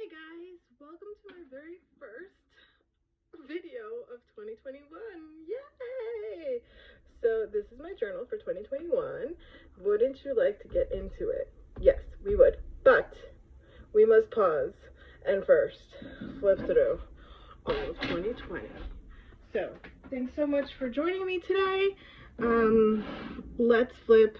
Hey guys, welcome to my very first video of 2021. Yay! So this is my journal for 2021. Wouldn't you like to get into it? Yes, we would, but we must pause and first flip through all of 2020. So thanks so much for joining me today. Let's flip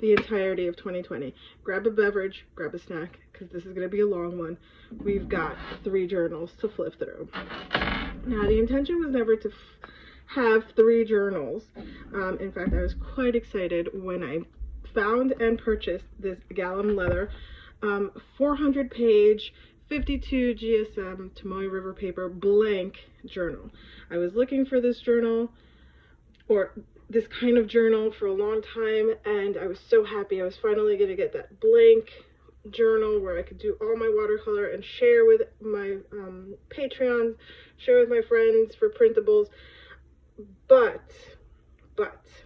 the entirety of 2020. Grab a beverage, grab a snack, because this is going to be a long one. We've got 3 journals to flip through. Now, the intention was never to have 3 journals. In fact, I was quite excited when I found and purchased this gallon leather 400-page 52 GSM Tomoe River paper blank journal. I was looking for this journal, or this kind of journal, for a long time, and I was so happy I was finally going to get that blank journal where I could do all my watercolor and share with my Patreons, share with my friends for printables. But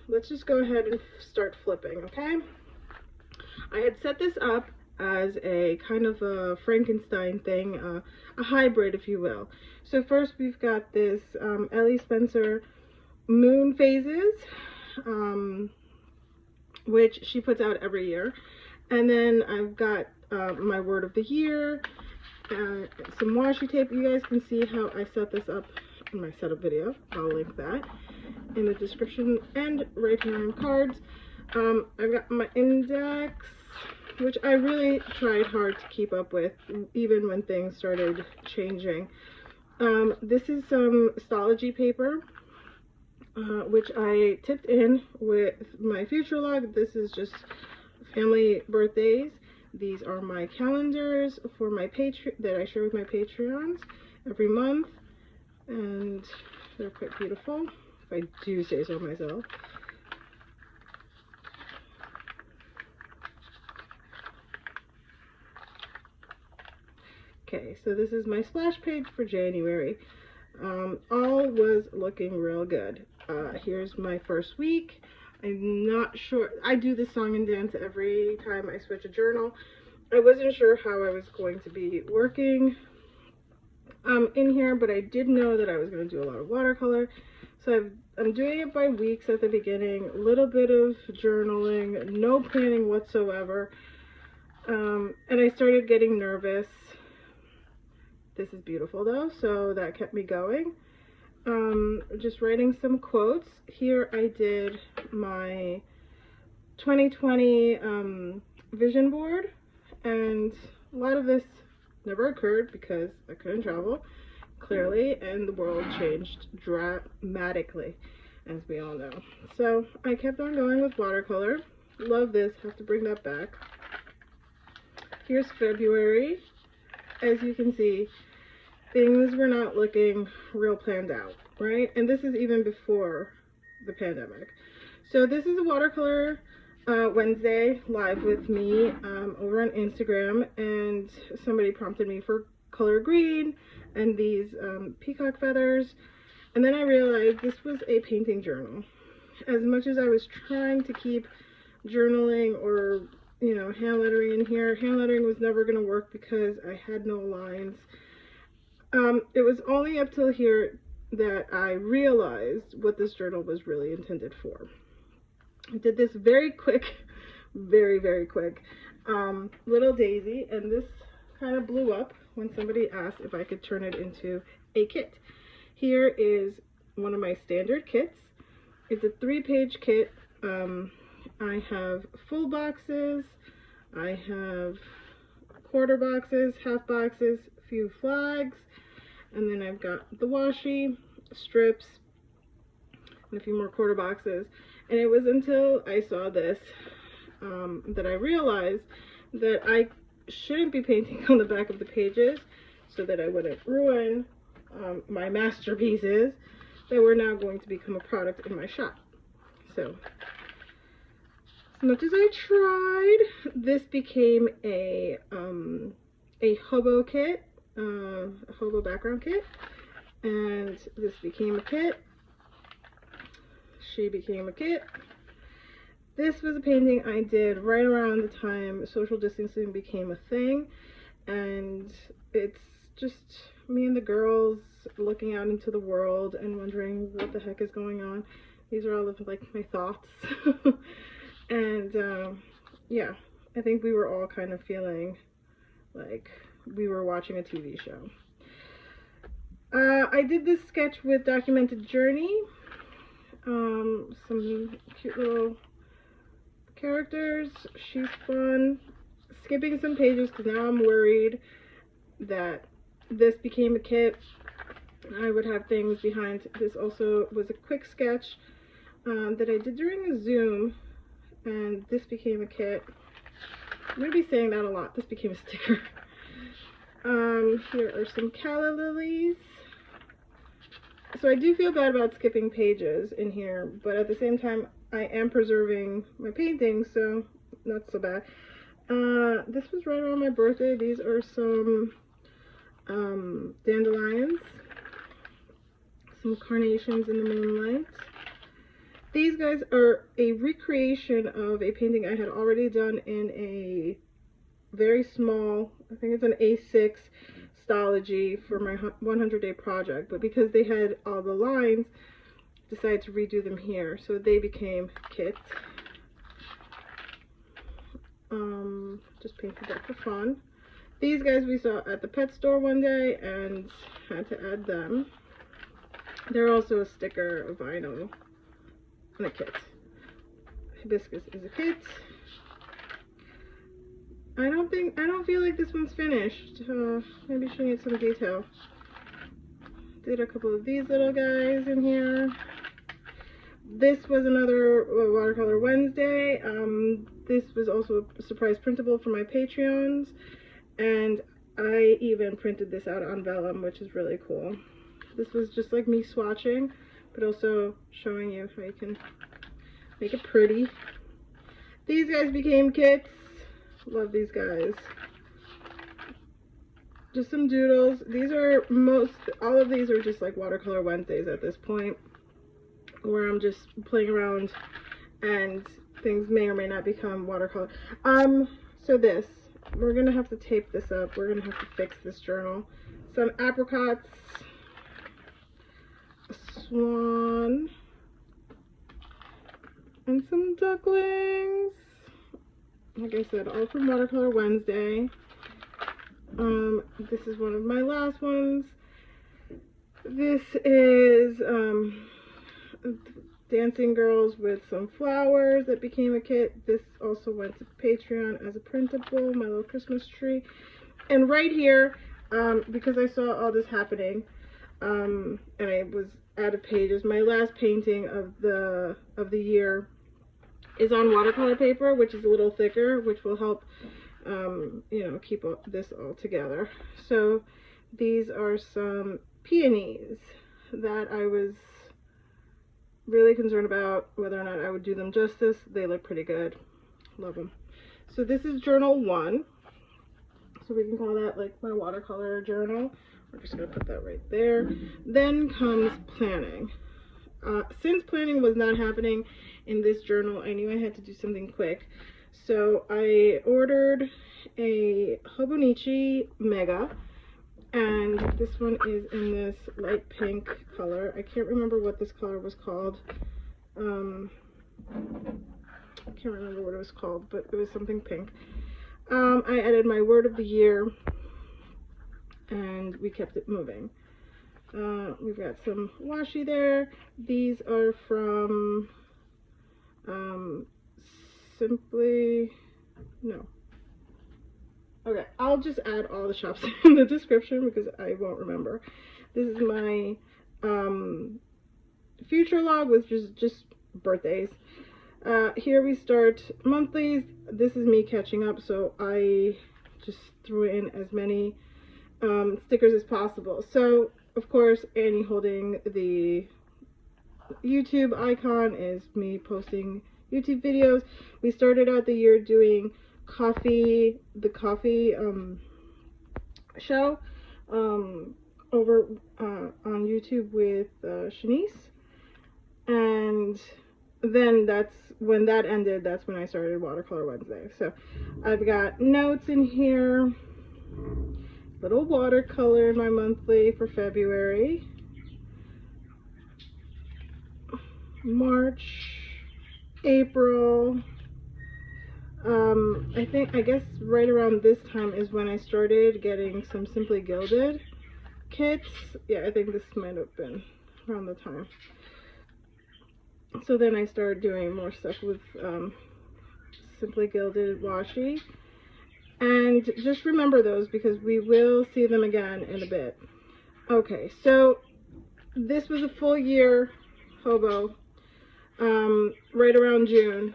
let's just go ahead and start flipping, okay? I had set this up as a kind of a Frankenstein thing, a hybrid, if you will. So first we've got this Ezzie Spencer moon phases, which she puts out every year, and then I've got my word of the year, some washi tape. You guys can see how I set this up in my setup video. I'll link that in the description and right here on cards. I've got my index, which I really tried hard to keep up with even when things started changing. This is some Stology paper, which I tipped in with my future log. This is just family birthdays. These are my calendars for my that I share with my Patreons every month, and they're quite beautiful, if I do say so myself. Okay, so this is my splash page for January. All was looking real good. Here's my first week. I'm not sure. I do this song and dance every time I switch a journal. I wasn't sure how I was going to be working in here, but I did know that I was going to do a lot of watercolor. So I'm doing it by weeks at the beginning, a little bit of journaling, no planning whatsoever. And I started getting nervous. This is beautiful though, so that kept me going. Just writing some quotes. Here I did my 2020 vision board, and a lot of this never occurred because I couldn't travel, clearly, and the world changed dramatically, as we all know. So I kept on going with watercolor. Love this, have to bring that back. Here's February. As you can see, things were not looking real planned out, right? And this is even before the pandemic. So this is a watercolor Wednesday live with me over on Instagram, and somebody prompted me for color green and these peacock feathers, and then I realized this was a painting journal. As much as I was trying to keep journaling or, you know, hand lettering in here, hand lettering was never going to work because I had no lines. It was only up till here that I realized what this journal was really intended for. I did this very quick, very quick little daisy, and this kind of blew up when somebody asked if I could turn it into a kit. Here is one of my standard kits. It's a 3-page kit. I have full boxes, I have quarter boxes, half boxes, a few flags, and then I've got the washi, strips, and a few more quarter boxes. And it was until I saw this that I realized that I shouldn't be painting on the back of the pages so that I wouldn't ruin my masterpieces that were now going to become a product in my shop. So, as much as I tried, this became a Hobo kit, a Hobo background kit, and this became a kit. She became a kit. This was a painting I did right around the time social distancing became a thing, and and it's just me and the girls looking out into the world and wondering what the heck is going on. These are all of like my thoughts. And yeah, I think we were all kind of feeling like we were watching a TV show. I did this sketch with Documented Journey. Some cute little characters. She's fun. Skipping some pages because now I'm worried that this became a kit. I would have things behind. This also was a quick sketch that I did during a Zoom, and this became a kit. I'm going to be saying that a lot. This became a sticker. Here are some calla lilies. So I do feel bad about skipping pages in here, but at the same time, I am preserving my paintings, so not so bad. This was right around my birthday. These are some dandelions, some carnations in the moonlight. These guys are a recreation of a painting I had already done in a very small, I think it's an A6 Stology for my 100-day project, but because they had all the lines, decided to redo them here, so they became kits. Just painted that for fun. These guys we saw at the pet store one day and had to add them. They're also a sticker, a vinyl, and a kit. Hibiscus is a kit. I don't feel like this one's finished. Maybe she needs some detail. Did a couple of these little guys in here. This was another Watercolor Wednesday. This was also a surprise printable for my Patreons, and I even printed this out on vellum, which is really cool. This was just like me swatching, but also showing you how you can make it pretty. These guys became kits. Love these guys. Just some doodles. These are all of these are just like Watercolor Wednesdays at this point, where I'm just playing around and things may or may not become watercolor. So this, we're gonna have to tape this up. We're gonna have to fix this journal. Some apricots, a swan, and some ducklings. Like I said, all from Watercolor Wednesday. This is one of my last ones. This is dancing girls with some flowers that became a kit. This also went to Patreon as a printable, my little Christmas tree. And right here, because I saw all this happening, and I was out of pages, my last painting of the year is on watercolor paper, which is a little thicker, which will help you know, keep this all together. So these are some peonies that I was really concerned about whether or not I would do them justice. They look pretty good. Love them. So this is journal 1. So we can call that like my watercolor journal. We're just going to put that right there. Then comes planning. Since planning was not happening in this journal, I knew I had to do something quick. So I ordered a Hobo Mega, and this one is in this light pink color. I can't remember what this color was called. I can't remember what it was called, but it was something pink. I added my word of the year, and we kept it moving. We've got some washi there. These are from Okay, I'll just add all the shops in the description because I won't remember. This is my future log with just birthdays. Here we start monthlies. This is me catching up, so I just threw in as many stickers as possible. So of course, Annie holding the YouTube icon is me posting YouTube videos. We started out the year doing the coffee show over on YouTube with Shanice, and then when that ended, that's when I started Watercolor Wednesday. So I've got notes in here, little watercolor in my monthly for February. March, April. I guess right around this time is when I started getting some Simply Gilded kits. Yeah, I think this might have been around the time. So then I started doing more stuff with Simply Gilded washi. And just remember those because we will see them again in a bit. Okay, so this was a full year Hobo. Right around June,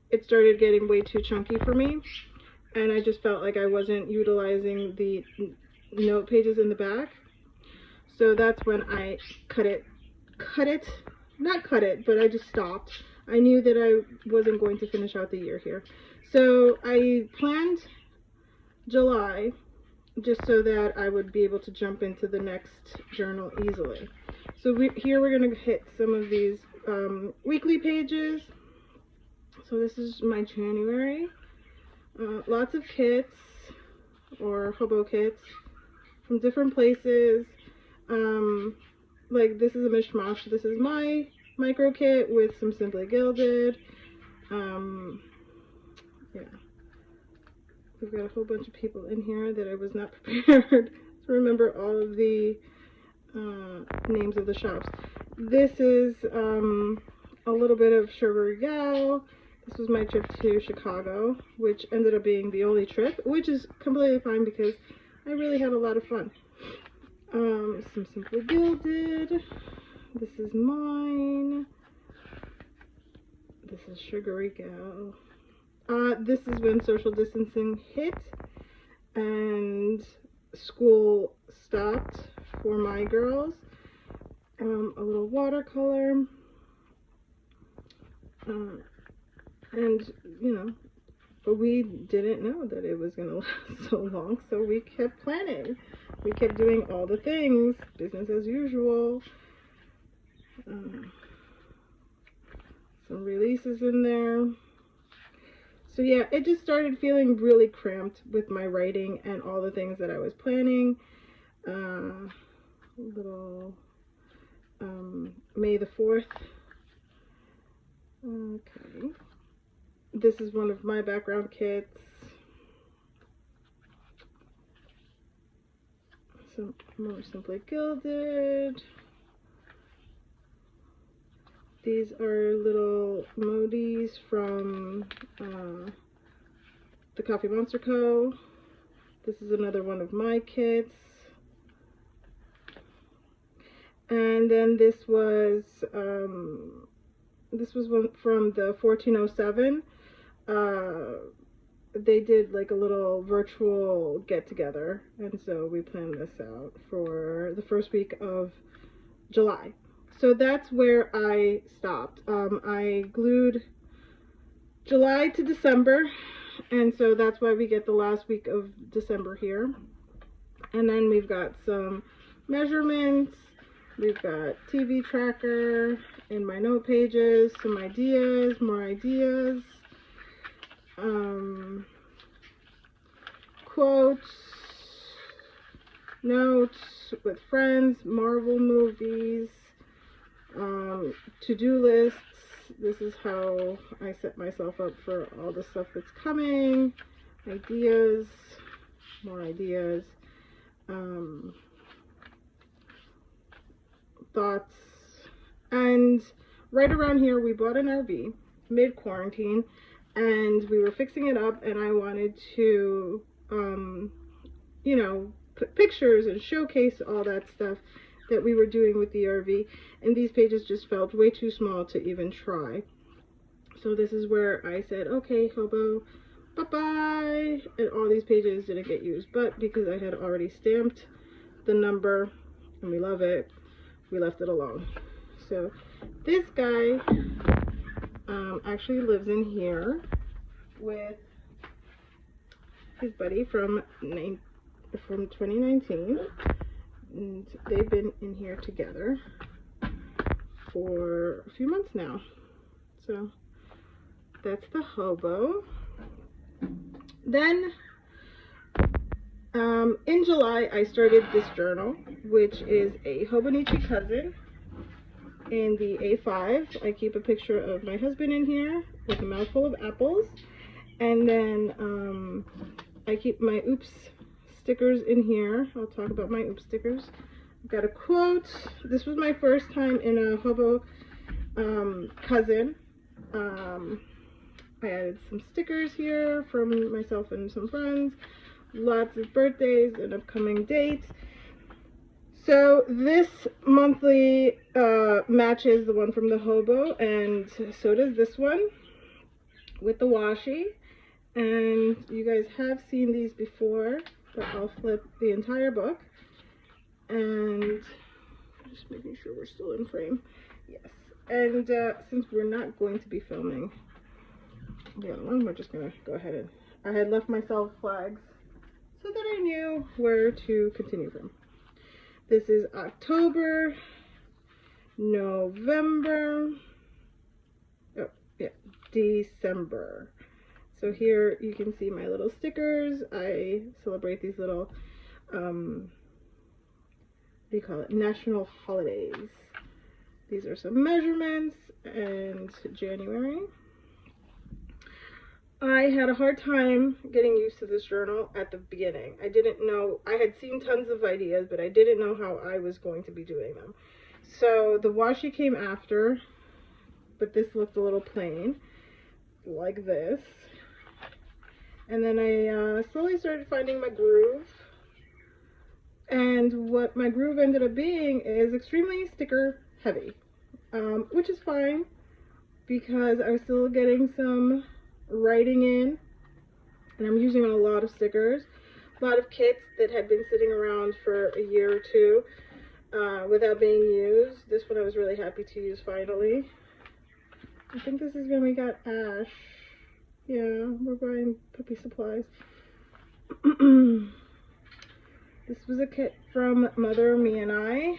it started getting way too chunky for me, and I just felt like I wasn't utilizing the note pages in the back. So that's when I not cut it, but I just stopped. I knew that I wasn't going to finish out the year here. So I planned July just so that I would be able to jump into the next journal easily. So here we're going to hit some of these weekly pages. So this is my January. Lots of kits or Hobo kits from different places. Like this is a mishmash. This is my micro kit with some Simply Gilded. Yeah. We've got a whole bunch of people in here that I was not prepared to remember all of the names of the shops. This is a little bit of Sugary Gal. This was my trip to Chicago, which ended up being the only trip, which is completely fine because I really had a lot of fun. Some Simply Gilded. This is mine. This is Sugary Gal. This is when social distancing hit and school stopped for my girls. A little watercolor. And, you know, but we didn't know that it was going to last so long, so we kept planning. We kept doing all the things, business as usual. Some releases in there. So yeah, it just started feeling really cramped with my writing and all the things that I was planning. Little May the 4th. Okay. This is one of my background kits. Some more Simply Gilded. These are little modis from the Coffee Monster Co. This is another one of my kits. And then this was one from the 1407. They did like a little virtual get-together, and so we planned this out for the first week of July. So that's where I stopped. I glued July to December, and so that's why we get the last week of December here. And then we've got some measurements, we've got TV tracker in my note pages, some ideas, more ideas, quotes, notes with friends, Marvel movies, to-do lists. This is how I set myself up for all the stuff that's coming, ideas, more ideas, thoughts. And right around here we bought an RV mid-quarantine, and we were fixing it up, and I wanted to you know, put pictures and showcase all that stuff that we were doing with the RV, and these pages just felt way too small to even try. So this is where I said, okay, Hobo, bye-bye, and all these pages didn't get used, but because I had already stamped the number and we love it, we left it alone. So this guy actually lives in here with his buddy from 2019, and they've been in here together for a few months now. So that's the Hobo. Then In July, I started this journal, which is a Hobo cousin in the A5. I keep a picture of my husband in here with a mouthful of apples. And then I keep my oops stickers in here. I'll talk about my oops stickers. I've got a quote. This was my first time in a Hobo cousin. I added some stickers here from myself and some friends. Lots of birthdays and upcoming dates. So this monthly matches the one from the Hobo, and so does this one with the washi. And you guys have seen these before, but I'll flip the entire book. And just making sure we're still in frame. Yes. And since we're not going to be filming the other one, we're just going to go ahead and I had left myself flags so that I knew where to continue from. This is October, November, oh yeah, December. So here you can see my little stickers. I celebrate these little, what do you call it, national holidays. These are some measurements, and January. I had a hard time getting used to this journal at the beginning. I didn't know, I had seen tons of ideas, but I didn't know how I was going to be doing them. So the washi came after, but this looked a little plain, like this. And then I slowly started finding my groove. And what my groove ended up being is extremely sticker heavy, which is fine because I was still getting some writing in, and I'm using a lot of stickers, a lot of kits that had been sitting around for a year or two without being used. This one I was really happy to use finally. I think this is when we got Ash. Yeah, we're buying puppy supplies. This was a kit from Mother, Me, and I.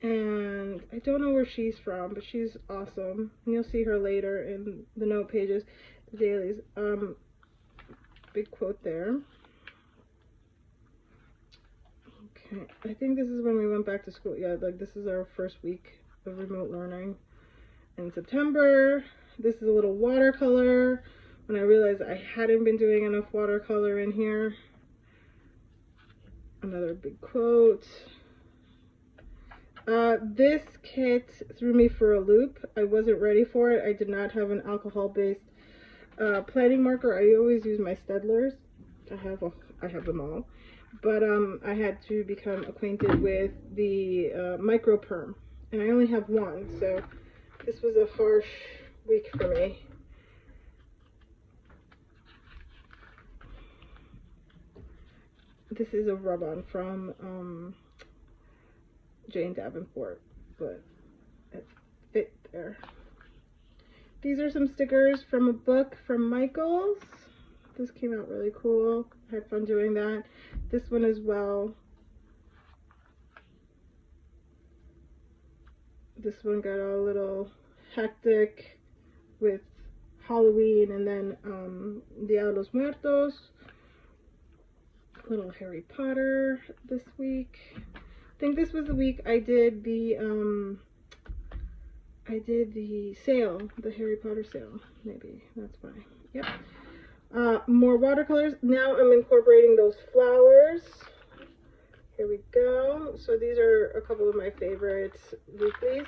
And I don't know where she's from, but she's awesome. And you'll see her later in the note pages, the dailies. Big quote there. Okay, I think this is when we went back to school. Yeah, like this is our first week of remote learning. In September, this is a little watercolor. When I realized I hadn't been doing enough watercolor in here. Another big quote. This kit threw me for a loop. I wasn't ready for it. I did not have an alcohol-based planning marker. I always use my Staedtlers. I have them all. But I had to become acquainted with the micro perm, and I only have one, so this was a harsh week for me. This is a rub-on from Jane Davenport, but it fit there. These are some stickers from a book from Michaels. This came out really cool. I had fun doing that. This one as well. This one got a little hectic with Halloween and then Dia de los Muertos. Little Harry Potter this week. I think this was the week I did the sale, the Harry Potter sale. Maybe that's why. Yep. More watercolors. Now I'm incorporating those flowers. Here we go. So these are a couple of my favorites weeklies.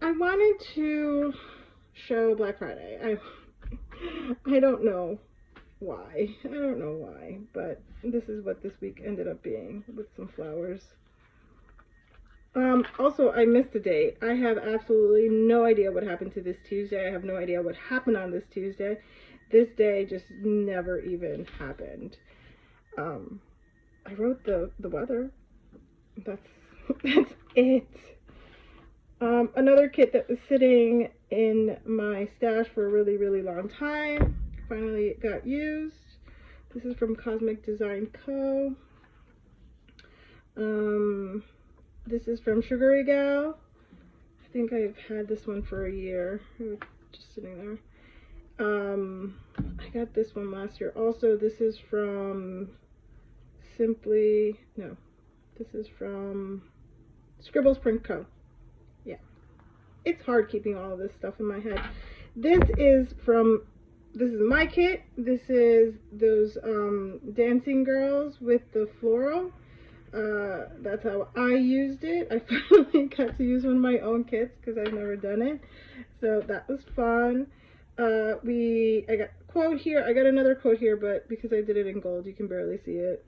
I wanted to show Black Friday. I don't know why. I don't know why, but this is what this week ended up being with some flowers. Also, I missed a date. I have absolutely no idea what happened to this Tuesday. I have no idea what happened on this Tuesday. This day just never even happened. I wrote the weather. That's it. Another kit that was sitting in my stash for a really, really long time. Finally got used. This is from Cosmic Design Co. This is from Sugary Gal. I think I've had this one for a year. Just sitting there. I got this one last year also. This is from this is from Scribbles Print Co. Yeah. It's hard keeping all of this stuff in my head. This is my kit. This is those dancing girls with the floral. That's how I used it. I finally got to use one of my own kits because I've never done it. So that was fun. I got a quote here. I got another quote here, but because I did it in gold, you can barely see it.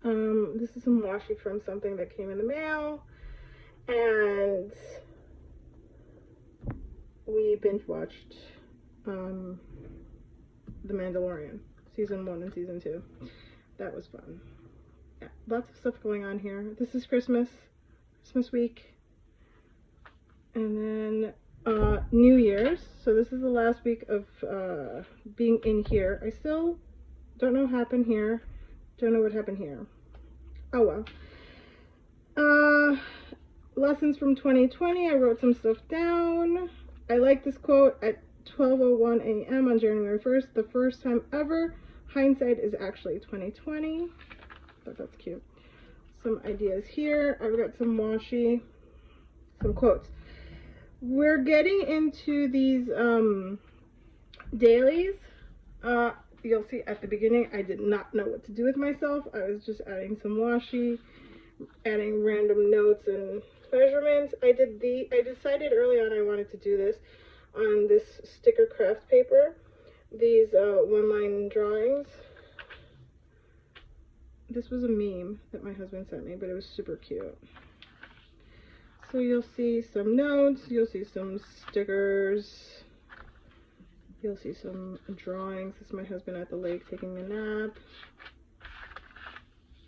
This is some washi from something that came in the mail. And we binge watched The Mandalorian, season 1 and season 2. That was fun. Yeah, lots of stuff going on here. This is Christmas week. And then New Year's. So this is the last week of being in here. I still don't know what happened here. Don't know what happened here. Oh well. Lessons from 2020. I wrote some stuff down. I like this quote at 12:01 a.m. on January 1st. The first time ever. Hindsight is actually 2020. But that's cute. Some ideas here. I've got some washi, some quotes. We're getting into these dailies. You'll see at the beginning I did not know what to do with myself. I was just adding some washi, adding random notes and measurements. I decided early on I wanted to do this on this sticker craft paper. These one-line drawings. This was a meme that my husband sent me, but it was super cute. So you'll see some notes, you'll see some stickers, you'll see some drawings. This is my husband at the lake taking a nap.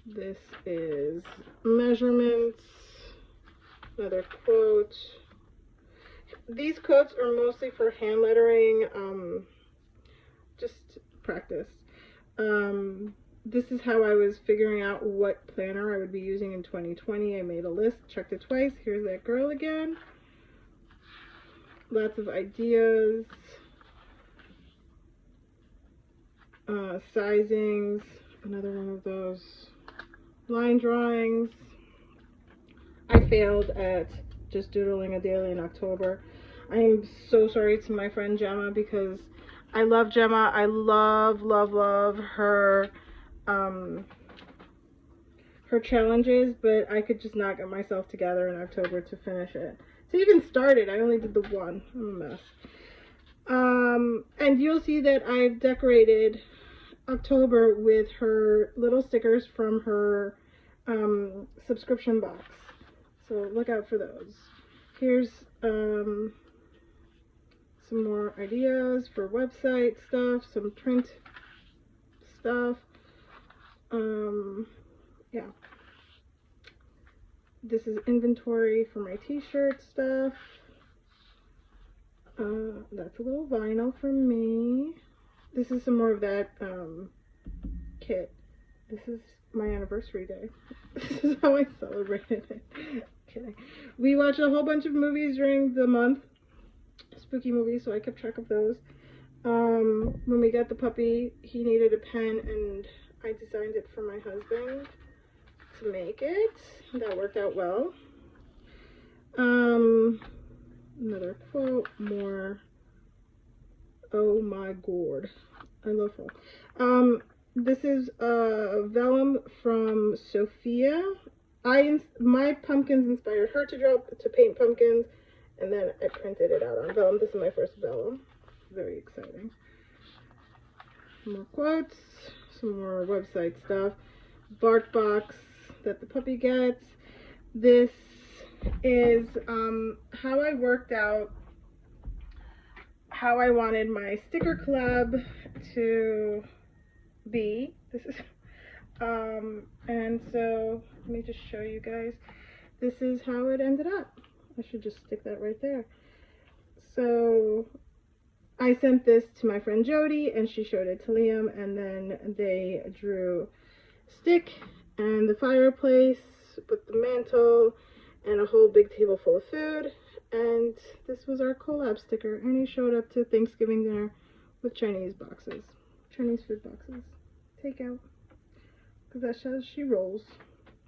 This is measurements, another quote. These quotes are mostly for hand lettering, just practice. This is how I was figuring out what planner I would be using in 2020. I made a list, checked it twice. Here's that girl again. Lots of ideas. Sizings, another one of those. Line drawings. I failed at just doodling a daily in October. I am so sorry to my friend Gemma because I love Gemma. I love her her challenges, but I could just not get myself together in October to finish it. To even start it, I only did the one. I'm a mess. And you'll see that I've decorated October with her little stickers from her subscription box. So look out for those. Here's some more ideas for website stuff, some print stuff. Yeah. This is inventory for my t-shirt stuff. That's a little vinyl for me. This is some more of that kit. This is my anniversary day. This is how I celebrated it. Kidding. We watched a whole bunch of movies during the month. Spooky movies, so I kept track of those. When we got the puppy, he needed a pen, and I designed it for my husband to make it. That worked out well. Another quote, more. Oh my god. I love her. This is vellum from Sophia. My pumpkins inspired her to paint pumpkins, and then I printed it out on vellum. This is my first vellum. Very exciting. More quotes, some more website stuff. Bark box that the puppy gets. This is how I worked out how I wanted my sticker collab to be. This is and so let me just show you guys. This is how it ended up. I should just stick that right there. So I sent this to my friend Jody, and she showed it to Liam, and then they drew stick and the fireplace with the mantle and a whole big table full of food. And this was our collab sticker, and he showed up to Thanksgiving dinner with Chinese boxes, Chinese food boxes, takeout, because that's how she rolls.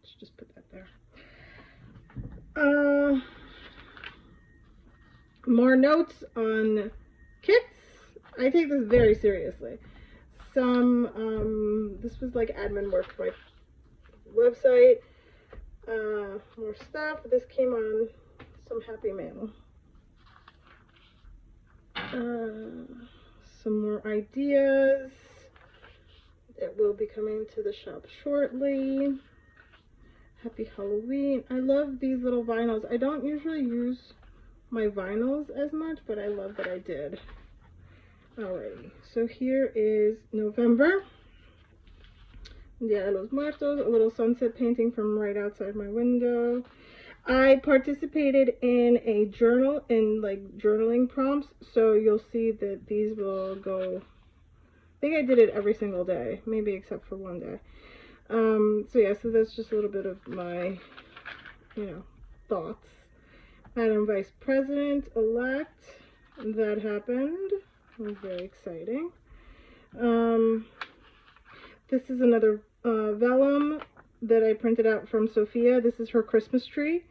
Let's just put that there. More notes on kits. I take this very seriously. This was like admin work for my website. More stuff. This came on some Happy Mail. Some more ideas that will be coming to the shop shortly. Happy Halloween. I love these little vinyls. I don't usually use my vinyls as much, but I love that I did. Alrighty, so here is November. Dia de los Muertos, a little sunset painting from right outside my window. I participated in a journal, in like journaling prompts, so you'll see that these will go, I think I did it every single day, maybe except for one day. So yeah, so that's just a little bit of my, thoughts. Madam Vice President-elect, that happened. It was very exciting. This is another vellum that I printed out from Sophia. This is her Christmas tree,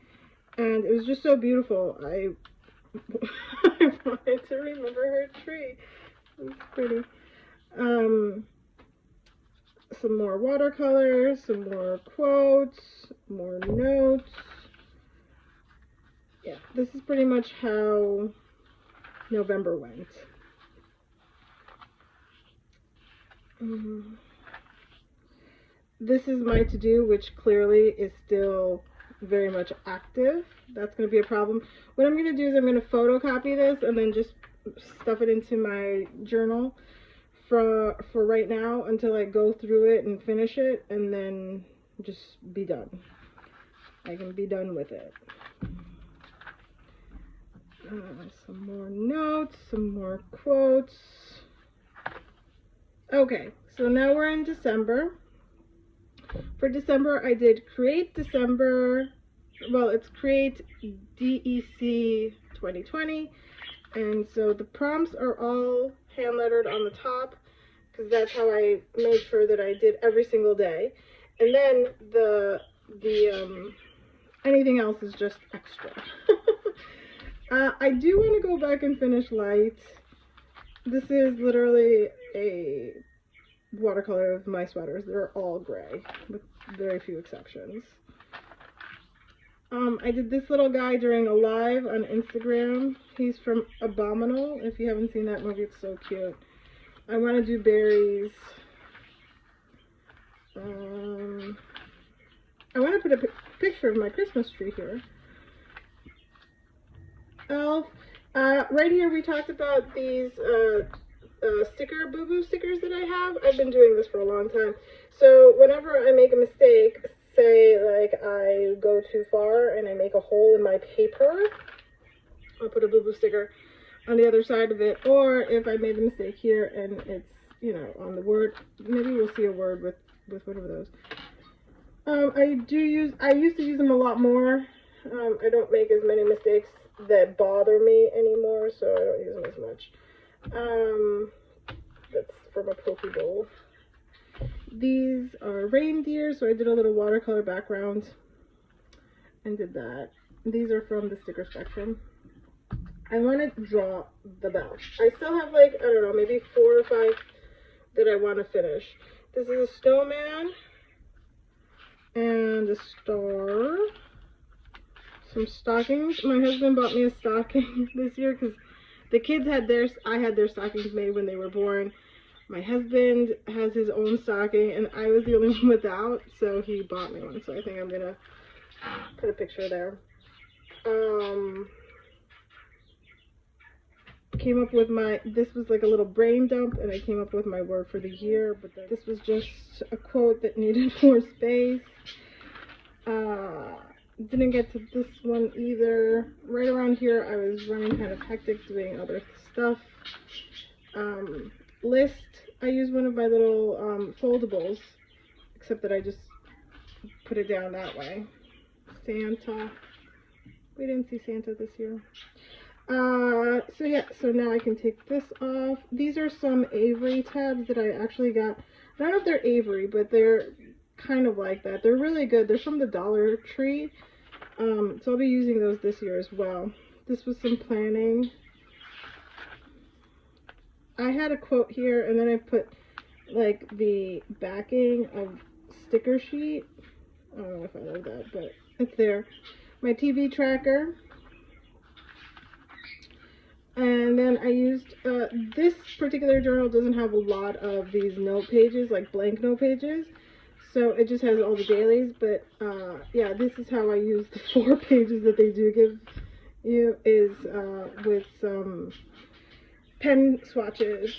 and it was just so beautiful. I wanted to remember her tree. It was pretty. Some more watercolors, some more quotes, more notes. Yeah, this is pretty much how November went. This is my to-do, which clearly is still very much active. That's going to be a problem. What I'm going to do is I'm going to photocopy this and then just stuff it into my journal for right now until I go through it and finish it, and then just be done. I can be done with it. Some more notes, some more quotes. Okay, so now we're in December. For December, I did Create December. Well, it's Create DEC 2020. And so the prompts are all hand lettered on the top, because that's how I made sure that I did every single day. And then the anything else is just extra. I do want to go back and finish Light. This is literally a watercolor of my sweaters. They're all gray, with very few exceptions. I did this little guy during a live on Instagram. He's from Abominable. If you haven't seen that movie, it's so cute. I want to do berries. I want to put a picture of my Christmas tree here. Elf. Right here we talked about these sticker, boo-boo stickers that I have. I've been doing this for a long time. So whenever I make a mistake, say like I go too far and I make a hole in my paper, I'll put a boo-boo sticker on the other side of it. Or if I made a mistake here and it's, on the word, maybe we'll see a word with whatever those. I used to use them a lot more. I don't make as many mistakes that bother me anymore, so I don't use them as much. That's from a poke bowl. These are reindeer, so I did a little watercolor background and did that. These are from the sticker spectrum. I want to draw the bell. I still have like, I don't know, maybe 4 or 5 that I want to finish. This is a snowman and a star. Some stockings. My husband bought me a stocking this year because the kids had I had their stockings made when they were born. My husband has his own stocking, and I was the only one without, so he bought me one. So I think I'm gonna put a picture there. Came up with this was like a little brain dump, and I came up with my word for the year, but this was just a quote that needed more space. Didn't get to this one either. Right around here, I was running kind of hectic doing other stuff. List, I used one of my little foldables, except that I just put it down that way. Santa, We didn't see Santa this year. So yeah, so now I can take this off. These are some Avery tabs that I actually got. I don't know if they're Avery, but they're kind of like that. They're really good. They're from the Dollar Tree. So I'll be using those this year as well. This was some planning. I had a quote here, and then I put like the backing of sticker sheet. I don't know if I love that, but it's there. My TV tracker. And then I used, this particular journal doesn't have a lot of these note pages, like blank note pages. So it just has all the dailies, but yeah, this is how I use the 4 pages that they do give you, is with some pen swatches.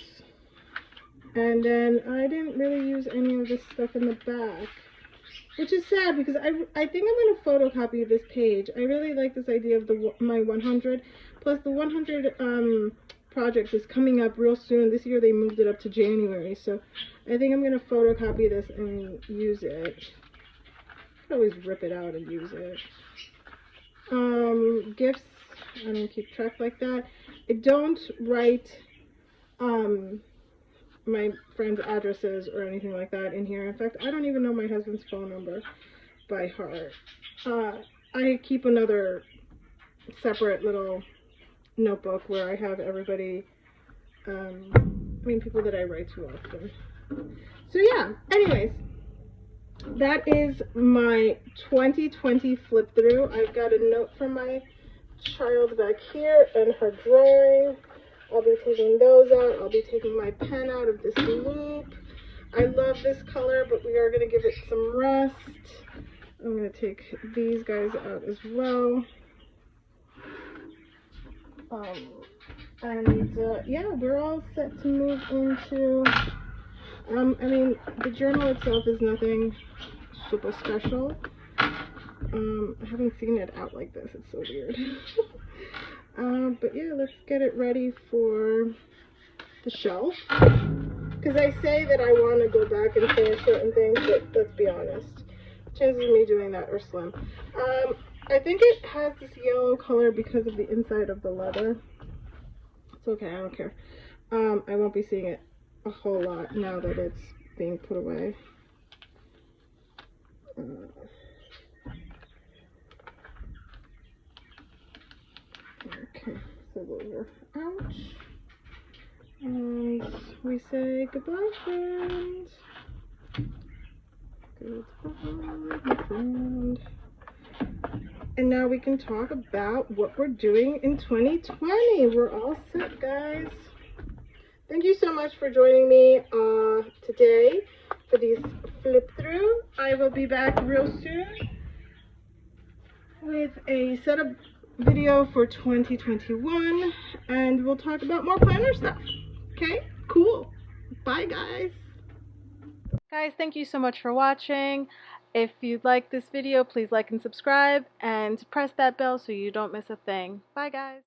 And then I didn't really use any of this stuff in the back, which is sad because I think I'm going to photocopy this page. I really like this idea of my 100, plus the 100 project is coming up real soon. This year they moved it up to January, so I think I'm going to photocopy this and use it. I could always rip it out and use it. Gifts, I don't keep track like that. I don't write my friends' addresses or anything like that in here. In fact, I don't even know my husband's phone number by heart. I keep another separate little notebook where I have everybody, people that I write to often. So yeah, anyways, that is my 2020 flip through. I've got a note from my child back here and her drawing. I'll be taking those out. I'll be taking my pen out of this loop. I love this color, but we are going to give it some rust. I'm going to take these guys out as well. Yeah, we're all set to move into, the journal itself is nothing super special. I haven't seen it out like this. It's so weird. But yeah, let's get it ready for the shelf. Because I say that I want to go back and finish certain things, but let's be honest, chances of me doing that are slim. I think it has this yellow color because of the inside of the leather. It's okay, I don't care. I won't be seeing it a whole lot now that it's being put away. Okay, so those are out. And we say goodbye, friends. Goodbye, my friend. And now we can talk about what we're doing in 2020. We're all set, guys. Thank you so much for joining me today for these flip through. I will be back real soon with a setup video for 2021, and we'll talk about more planner stuff. Okay, cool. Bye, guys. Guys, thank you so much for watching. If you like this video, please like and subscribe and press that bell so you don't miss a thing. Bye, guys.